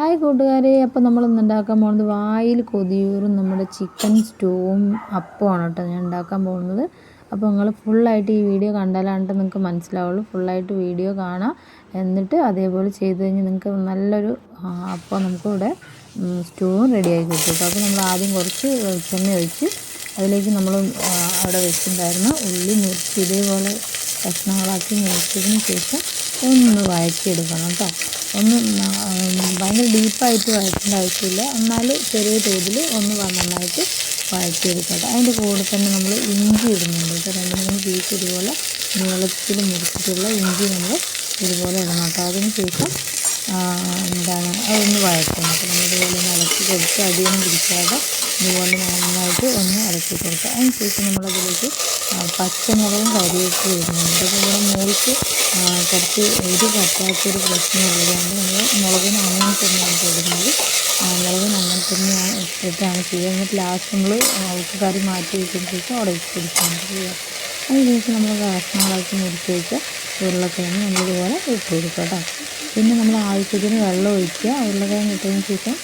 Hi കൂട്ടുകാരെ, അപ്പോൾ നമ്മളിന്ന് ഉണ്ടാക്കാൻ പോകുന്നത് വായിൽ കൊതിയൂറും നമ്മുടെ ചിക്കൻ സ്റ്റൂവും അപ്പമാണ് കേട്ടോ ഞാൻ ഉണ്ടാക്കാൻ പോകുന്നത്. അപ്പോൾ നിങ്ങൾ ഫുള്ളായിട്ട് ഈ വീഡിയോ കണ്ടാലാണ് നിങ്ങൾക്ക് മനസ്സിലാവുള്ളൂ. ഫുള്ളായിട്ട് വീഡിയോ കാണാം, എന്നിട്ട് അതേപോലെ ചെയ്ത് കഴിഞ്ഞാൽ നിങ്ങൾക്ക് നല്ലൊരു അപ്പം നമുക്കിവിടെ സ്റ്റൂവും റെഡിയാക്കി കിട്ടും കേട്ടോ. അപ്പോൾ നമ്മൾ ആദ്യം കുറച്ച് വെളിച്ചെണ്ണ ഒഴിച്ച് അതിലേക്ക് നമ്മൾ അവിടെ വെച്ചിട്ടുണ്ടായിരുന്ന ഉള്ളി മുറിച്ച് ഇതേപോലെ കഷ്ണങ്ങളാക്കി മുറിച്ചതിന് ശേഷം ഒന്ന് വഴറ്റിയെടുക്കണം കേട്ടോ. ഒന്ന് ഭയങ്കര ഡീപ്പായിട്ട് വഴറ്റേണ്ട ആവശ്യമില്ല, എന്നാൽ ചെറിയ തോതിൽ ഒന്ന് നന്നായിട്ട് വഴറ്റിയെടുക്കട്ടെ. അതിൻ്റെ കൂടെ തന്നെ നമ്മൾ ഇഞ്ചി ഇടുന്നുണ്ട് കേട്ടോ. 2-3 പീസ് ഇതുപോലെ നീളത്തിൽ മുറിച്ചിട്ടുള്ള ഇഞ്ചി നമ്മൾ ഇതുപോലെ ഇടണം കേട്ടോ. അതിന് ശേഷം അതൊന്ന് വഴറ്റണം. അപ്പോൾ നമ്മളിതുപോലെ ഒന്ന് ഇളക്കി കൊടുത്ത് അടിയൊന്നും പിടിക്കാതെ ഇതുപോലെ നന്നായിട്ട് ഒന്ന് ഇളക്കി കൊടുക്കുക. അതിന് ശേഷം നമ്മളതിലേക്ക് പച്ചമുളകും കരിവേപ്പില ഇടുന്നുണ്ട്. അപ്പോൾ ഇവിടെ മുളക് കുറച്ച് എരി പറ്റാത്തൊരു പ്രശ്നമുള്ളതുകൊണ്ട് നമ്മൾ മുളകിന് അങ്ങനെ തന്നെയാണ് ഇടുന്നത്. മുളകിന് അങ്ങനെ തന്നെയാണ് ഇട്ടിട്ടാണ് ചെയ്യുക. എന്നിട്ട് ലാസ്റ്റ് നമ്മൾ കറി മാറ്റി വെച്ചതിന് ശേഷം അവിടെ ഇട്ട് കൊടുക്കുകയാണ് ചെയ്യുക. അതിന് ശേഷം നമ്മൾ കഷ്ണങ്ങളാക്കി മുറിച്ച് വെച്ച ഉരുളക്കിഴങ്ങ് നമ്മളിതുപോലെ ഇട്ട് കൊടുക്കുക കേട്ടോ. പിന്നെ നമ്മൾ ആവശ്യത്തിന് വെള്ളം ഒഴിക്കുക. ഉരുളക്കിഴങ്ങ് ഇട്ടതിന് ശേഷം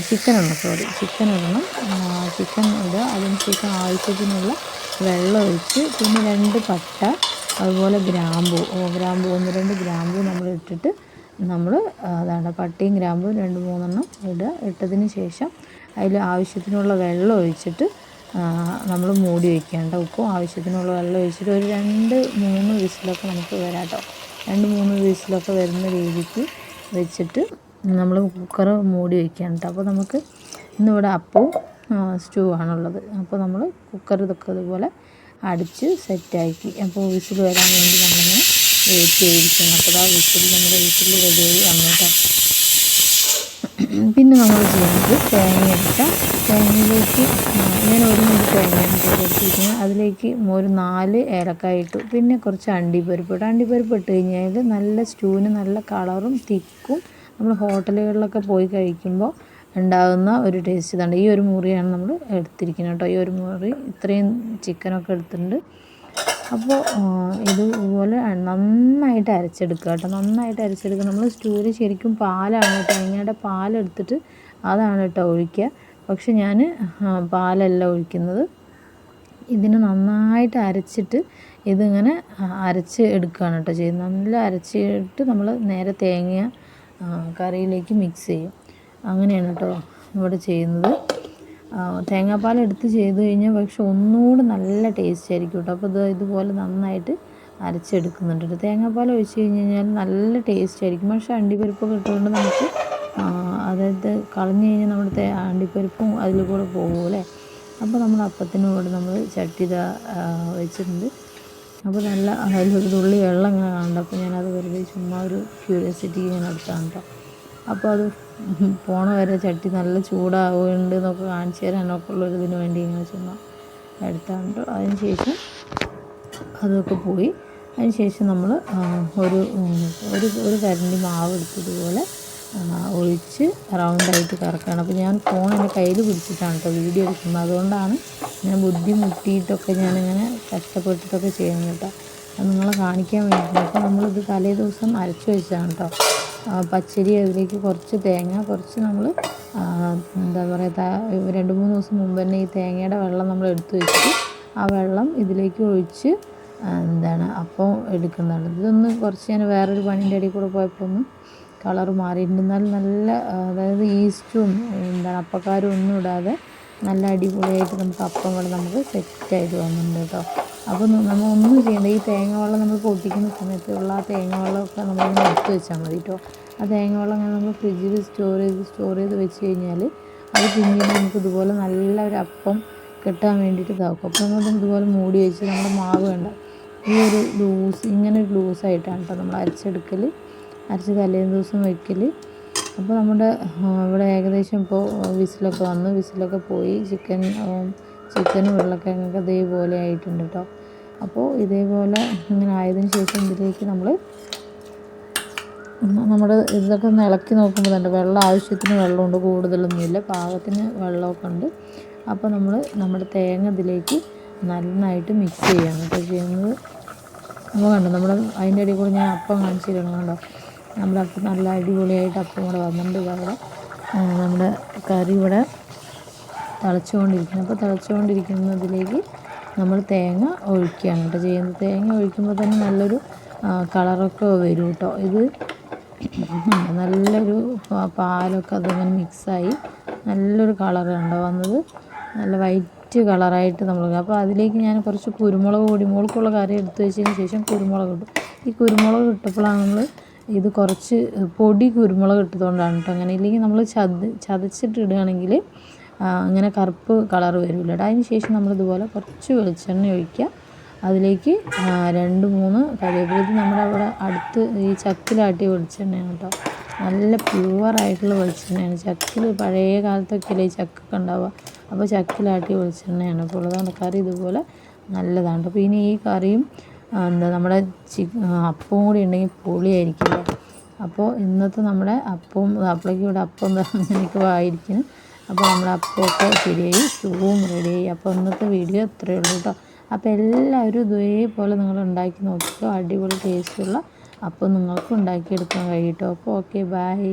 ചിക്കൻ ഇടണം. ചിക്കൻ ഇടുക. അതിന് ശേഷം ആവശ്യത്തിനുള്ള വെള്ളം ഒഴിച്ച് പിന്നെ 2 പട്ട, അതുപോലെ ഗ്രാമ്പൂ 1-2 ഗ്രാമ്പൂ നമ്മൾ ഇട്ടിട്ട് നമ്മൾ പട്ടയും ഗ്രാമ്പൂവും 2-3 ഇടുക. ഇട്ടതിന് ശേഷം അതിൽ ആവശ്യത്തിനുള്ള വെള്ളം ഒഴിച്ചിട്ട് നമ്മൾ മൂടി വയ്ക്കേണ്ട. ഉപ്പും ആവശ്യത്തിനുള്ള വെള്ളം ഒഴിച്ചിട്ട് ഒരു 2-3 വിസിലൊക്കെ നമുക്ക് വരാം കേട്ടോ. 2-3 വിസിലൊക്കെ വരുന്ന രീതിക്ക് വെച്ചിട്ട് നമ്മൾ കുക്കർ മൂടി വയ്ക്കുകയാണ് കേട്ടോ. അപ്പോൾ നമുക്ക് ഇന്നിവിടെ അപ്പവും സ്റ്റൂ ആണുള്ളത്. അപ്പോൾ നമ്മൾ കുക്കർ ഇതൊക്കെ ഇതുപോലെ അടിച്ച് സെറ്റാക്കി. അപ്പോൾ വിസിൽ വരാൻ വേണ്ടി നമ്മളിങ്ങനെ വെയിറ്റ് ചെയ്തിരിക്കണം. അപ്പോൾ നമ്മുടെ വിസിൽ റെഡിയായി വന്നു കേട്ടോ. പിന്നെ നമ്മൾ ചെയ്യുന്നത് തേങ്ങയിലേക്ക് ഞാൻ 1 മുറി തേങ്ങയാണ് എടുത്തിരിക്കുന്നത്. അതിലേക്ക് ഒരു 4 ഏലക്കായ ഇട്ടു. പിന്നെ കുറച്ച് അണ്ടിപ്പരിപ്പ് ഇട്ട് കഴിഞ്ഞാൽ നല്ല സ്റ്റൂവിന് നല്ല കളറും തിക്കും നമ്മൾ ഹോട്ടലുകളിലൊക്കെ പോയി കഴിക്കുമ്പോൾ ഉണ്ടാകുന്ന ഒരു ടേസ്റ്റ് ഇതാണ്. ഈ ഒരു മുറിയാണ് നമ്മൾ എടുത്തിരിക്കുന്നത് കേട്ടോ. ഈ ഒരു മുറി ഇത്രയും ചിക്കനൊക്കെ എടുത്തിട്ടുണ്ട്. അപ്പോൾ ഇതുപോലെ നന്നായിട്ട് അരച്ചെടുക്കുക കേട്ടോ. നമ്മൾ സ്റ്റൂവിൽ ശരിക്കും പാലാണ്, തേങ്ങയുടെ പാലെടുത്തിട്ട് അതാണ് കേട്ടോ ഒഴിക്കുക. പക്ഷെ ഞാൻ പാലല്ല ഒഴിക്കുന്നത്. ഇതിന് നന്നായിട്ട് അരച്ചിട്ട് ഇതിങ്ങനെ അരച്ച് എടുക്കുകയാണ് കേട്ടോ ചെയ്യുന്നത്. നല്ല അരച്ചിട്ട് നമ്മൾ നേരെ തേങ്ങ കറിയിലേക്ക് മിക്സ് ചെയ്യും. അങ്ങനെയാണ് കേട്ടോ ഇവിടെ ചെയ്യുന്നത്. തേങ്ങാപ്പാൽ എടുത്ത് ചെയ്ത് കഴിഞ്ഞാൽ പക്ഷെ ഒന്നുകൂടി നല്ല ടേസ്റ്റ് ആയിരിക്കും കേട്ടോ. അപ്പോൾ ഇതുപോലെ നന്നായിട്ട് അരച്ചെടുക്കുന്നുണ്ട്. തേങ്ങാപ്പാൽ ഒഴിച്ച് കഴിഞ്ഞാൽ നല്ല ടേസ്റ്റ് ആയിരിക്കും. പക്ഷേ അണ്ടിപ്പരിപ്പൊക്കെ ഇട്ടുകൊണ്ട് നമുക്ക് അതായത് കളഞ്ഞു കഴിഞ്ഞാൽ നമ്മുടെ അണ്ടിപ്പരിപ്പും അതിൽ കൂടെ പോകുമല്ലേ. അപ്പോൾ നമ്മൾ അപ്പത്തിന് കൂടെ നമ്മൾ ചട്ടി വെച്ചിട്ടുണ്ട്. അപ്പോൾ നല്ല അതിലൊരു തുള്ളി വെള്ളം ഇങ്ങനെ കാണുന്നുണ്ട്. അപ്പോൾ ഞാനത് വെറുതെ ചുമ്മാ ഒരു ക്യൂരിയോസിറ്റിക്ക് ഇങ്ങനെ എടുത്താണ് കേട്ടോ. അപ്പോൾ അത് പോണ വരെ ചട്ടി നല്ല ചൂടാവുന്നുണ്ട് എന്നൊക്കെ കാണിച്ചു തരാനൊക്കെ ഉള്ളൊരിതിന് വേണ്ടി ഇങ്ങനെ ചുമ്മാ എടുത്താണ് കേട്ടോ. അതിന് ശേഷം അതൊക്കെ പോയി. അതിന് ശേഷം നമ്മൾ ഒരു കരണ്ടി മാവ് എടുത്തതുപോലെ ഒഴിച്ച് റൗണ്ടായിട്ട് കറക്കണം. അപ്പോൾ ഞാൻ ഫോൺ എൻ്റെ കയ്യിൽ പിടിച്ചിട്ടാണ് കേട്ടോ വീഡിയോ എടുക്കുന്നത്. അതുകൊണ്ടാണ് ഞാൻ ബുദ്ധിമുട്ടിയിട്ടൊക്കെ ഞാനിങ്ങനെ കഷ്ടപ്പെട്ടിട്ടൊക്കെ ചെയ്യുന്നത് കേട്ടോ. അത് നിങ്ങളെ കാണിക്കാൻ വേണ്ടിയിട്ട്. അപ്പോൾ നമ്മളിത് തലേ ദിവസം അരച്ച് വെച്ചതാണ് കേട്ടോ. പച്ചരി, അതിലേക്ക് കുറച്ച് തേങ്ങ, കുറച്ച് നമ്മൾ 2-3 ദിവസം മുമ്പ് തന്നെ ഈ തേങ്ങയുടെ വെള്ളം നമ്മൾ എടുത്ത് വെച്ചിട്ട് ആ വെള്ളം ഇതിലേക്ക് ഒഴിച്ച് അപ്പം എടുക്കുന്നതാണ്. ഇതൊന്ന് കുറച്ച് ഞാൻ വേറൊരു പണീൻ്റെ ഇടയിൽ കൂടെ പോയപ്പോൾ ഒന്ന് കളർ മാറിയിട്ടുണ്ട്. എന്നാലും നല്ല അതായത് ഈസ്റ്റും അപ്പക്കാരും ഒന്നും ഇടാതെ നല്ല അടിപൊളിയായിട്ട് നമുക്ക് അപ്പം കൂടെ നമുക്ക് സെറ്റായിട്ട് വന്നിട്ടുണ്ട് കേട്ടോ. അപ്പോൾ നമ്മൾ ഒന്നും ചെയ്യേണ്ട. ഈ തേങ്ങ വെള്ളം നമ്മൾ പൊട്ടിക്കുന്ന സമയത്തുള്ള ആ തേങ്ങ വെള്ളമൊക്കെ നമ്മളിങ്ങനെ എടുത്ത് വെച്ചാൽ മതി കേട്ടോ. ആ തേങ്ങ വെള്ളം അങ്ങനെ നമ്മൾ ഫ്രിഡ്ജിൽ സ്റ്റോർ ചെയ്ത് വെച്ച് കഴിഞ്ഞാൽ അത് പിന്നീട് നമുക്ക് ഇതുപോലെ നല്ല ഒരു അപ്പം കിട്ടാൻ വേണ്ടിയിട്ട് ഇതാക്കും. അപ്പോൾ നമ്മൾ ഇതുപോലെ മൂടി വെച്ച് നമ്മുടെ മാവ് വേണ്ട ഈ ഒരു ഇങ്ങനെ ഒരു ലൂസായിട്ടാണ് കേട്ടോ നമ്മൾ അരച്ച് തലേന്ന് ദിവസം വയ്ക്കൽ. അപ്പോൾ നമ്മുടെ ഇവിടെ ഏകദേശം ഇപ്പോൾ വിസിലൊക്കെ പോയി. ചിക്കനും ഉരുളക്കിഴങ്ങൊക്കെ ഇതേപോലെ ആയിട്ടുണ്ട് കേട്ടോ. അപ്പോൾ ഇതേപോലെ ഇങ്ങനെ ആയതിനു ശേഷം ഇതിലേക്ക് നമ്മുടെ ഇതൊക്കെ ഒന്ന് ഇളക്കി നോക്കുമ്പോൾ തന്നെ വെള്ളം ആവശ്യത്തിന് വെള്ളമുണ്ട്, കൂടുതലൊന്നുമില്ല, പാകത്തിന് വെള്ളമൊക്കെ ഉണ്ട്. അപ്പോൾ നമ്മുടെ തേങ്ങ ഇതിലേക്ക് നന്നായിട്ട് മിക്സ് ചെയ്യാണ് കേട്ടോ ചെയ്യുന്നത്. അപ്പോൾ കണ്ടോ അതിൻ്റെ ഇടയിൽ കൂടെ ഞാൻ അപ്പം കാണിച്ചു തരണം കണ്ടോ. നമ്മുടെ അപ്പം നല്ല അടിപൊളിയായിട്ട് അപ്പം കൂടെ വന്നിട്ടുണ്ട്. ഇതവിടെ നമ്മുടെ കറി ഇവിടെ തിളച്ചുകൊണ്ടിരിക്കുന്നു. അപ്പോൾ തിളച്ചുകൊണ്ടിരിക്കുന്നതിലേക്ക് നമ്മൾ തേങ്ങ ഒഴിക്കുകയാണ് കേട്ടോ ചെയ്യുന്നത്. തേങ്ങ ഒഴിക്കുമ്പോൾ തന്നെ നല്ലൊരു കളറൊക്കെ വരും കേട്ടോ. ഇത് നല്ലൊരു പാലൊക്കെ അതിങ്ങനെ മിക്സായി നല്ലൊരു കളറ് കണ്ടോ വന്നത്, നല്ല വൈറ്റ് കളറായിട്ട് നമ്മൾ. അപ്പോൾ അതിലേക്ക് ഞാൻ കുറച്ച് കുരുമുളക് പൊടി, മോൾക്കുള്ള കറി എടുത്ത് വെച്ചതിന് ശേഷം കുരുമുളക് ഇട്ടു. ഈ കുരുമുളക് ഇട്ടപ്പോഴാണ് നമ്മൾ ഇത് കുറച്ച് പൊടി കുരുമുളക് ഇട്ടതുകൊണ്ടാണ് കേട്ടോ അങ്ങനെ. ഇല്ലെങ്കിൽ നമ്മൾ ചതച്ചിട്ട് ഇടുകയാണെങ്കിൽ ഇങ്ങനെ കറുപ്പ് കളറ് വരില്ല കേട്ടോ. അതിന് ശേഷം നമ്മളിതുപോലെ കുറച്ച് വെളിച്ചെണ്ണ ഒഴിക്കുക. അതിലേക്ക് 2-3 കരിവേപ്പില. ഇത് നമ്മുടെ അവിടെ അടുത്ത് ഈ ചക്കിലാട്ടിയ വെളിച്ചെണ്ണയാണ് കേട്ടോ. നല്ല പ്യുവറായിട്ടുള്ള വെളിച്ചെണ്ണയാണ്. ചക്കിൽ പഴയ കാലത്തൊക്കെയല്ലേ ഈ ചക്കൊക്കെ ഉണ്ടാവുക. അപ്പോൾ ചക്കിലാട്ടിയ വെളിച്ചെണ്ണയാണ് ഇപ്പോൾ ഉള്ളതാണ്. കറി ഇതുപോലെ നല്ലതാണ്. അപ്പോൾ ഇനി ഈ കറിയും നമ്മുടെ അപ്പവും കൂടി ഉണ്ടെങ്കിൽ പൊളിയായിരിക്കില്ല. അപ്പോൾ ഇന്നത്തെ നമ്മുടെ അപ്പവും അപ്പോഴേക്കും ഇവിടെ അപ്പം എനിക്ക് ആയിരിക്കുന്നു. അപ്പോൾ നമ്മുടെ അപ്പമൊക്കെ ശരിയായി, സ്റ്റൂവും റെഡിയായി. അപ്പോൾ ഇന്നത്തെ വീഡിയോ ഇത്രയേ ഉള്ളൂ കേട്ടോ. അപ്പോൾ എല്ലാവരും ഇതേപോലെ നിങ്ങൾ ഉണ്ടാക്കി നോക്കിക്കോ. അടിപൊളി ടേസ്റ്റുള്ള അപ്പം നിങ്ങൾക്കും ഉണ്ടാക്കിയെടുക്കാൻ കഴിയും കേട്ടോ. അപ്പോൾ ഓക്കെ, ബൈ.